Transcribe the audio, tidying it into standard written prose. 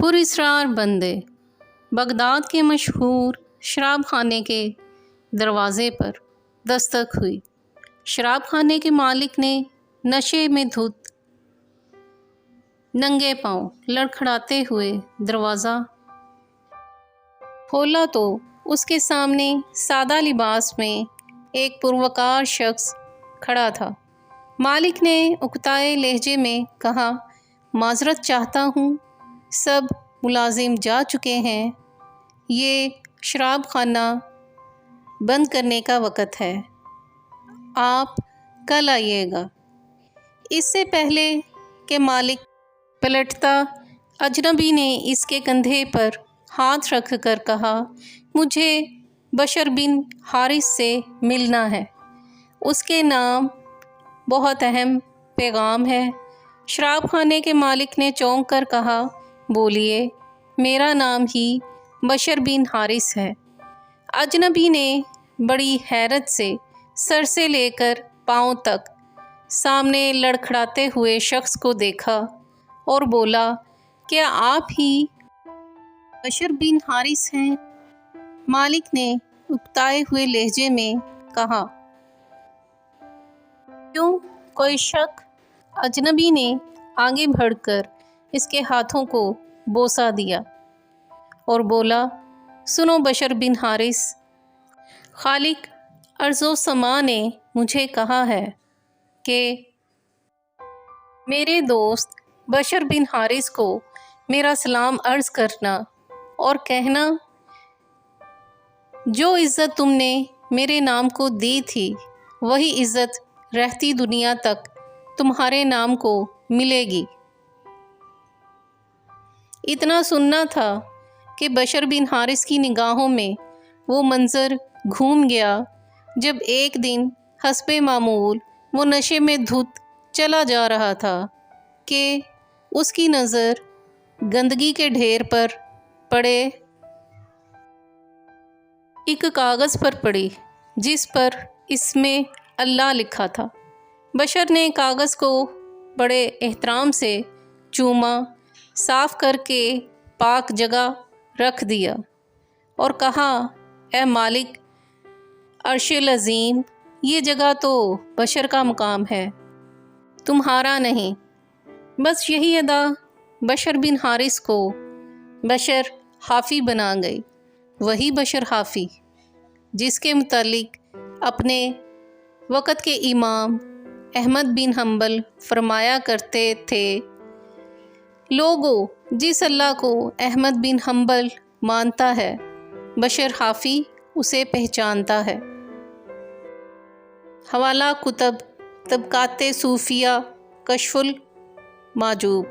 पुरस्रार बंदे। बगदाद के मशहूर शराब खाने के दरवाज़े पर दस्तक हुई। शराब खाने के मालिक ने नशे में धुत नंगे पांव लड़खड़ाते हुए दरवाज़ा खोला तो उसके सामने सादा लिबास में एक पुरवकार शख्स खड़ा था। मालिक ने उकताए लहजे में कहा, माजरत चाहता हूँ, सब मुलाजिम जा चुके हैं, ये शराब खाना बंद करने का वक़्त है, आप कल आइएगा। इससे पहले कि मालिक पलटता, अजनबी ने इसके कंधे पर हाथ रख कर कहा, मुझे बशर बिन हारिस से मिलना है, उसके नाम बहुत अहम पैगाम है। शराब खाने के मालिक ने चौंक कर कहा, बोलिए, मेरा नाम ही बशर बिन हारिस है। अजनबी ने बड़ी हैरत से सर से लेकर पाँव तक सामने लड़खड़ाते हुए शख्स को देखा और बोला, क्या आप ही बशर बिन हारिस हैं? मालिक ने उकताए हुए लहजे में कहा, क्यों, कोई शक? अजनबी ने आगे बढ़कर इसके हाथों को बोसा दिया और बोला, सुनो बशर बिन हारिस, खालिक अर्ज़ो समा ने मुझे कहा है कि मेरे दोस्त बशर बिन हारिस को मेरा सलाम अर्ज़ करना और कहना, जो इज़्ज़त तुमने मेरे नाम को दी थी वही इज़्ज़त रहती दुनिया तक तुम्हारे नाम को मिलेगी। इतना सुनना था कि बशर बिन हारिस की निगाहों में वो मंज़र घूम गया जब एक दिन हस्बे मामूल वो नशे में धुत चला जा रहा था कि उसकी नज़र गंदगी के ढेर पर पड़े एक कागज़ पर पड़ी जिस पर इसमें अल्लाह लिखा था। बशर ने कागज़ को बड़े एहतराम से चूमा, साफ़ करके पाक जगह रख दिया और कहा, ए मालिक अर्शिल अज़ीम, ये जगह तो बशर का मकाम है, तुम्हारा नहीं। बस यही अदा बशर बिन हारिस को बशर हाफ़ी बना गई। वही बशर हाफ़ी जिसके मुतालिक अपने वक़्त के इमाम अहमद बिन हम्बल फरमाया करते थे, लोगों, जिस अल्लाह को अहमद बिन हम्बल मानता है, बशर हाफ़ी उसे पहचानता है। हवाला कुतब तबकाते सूफिया कशफुल माजूब।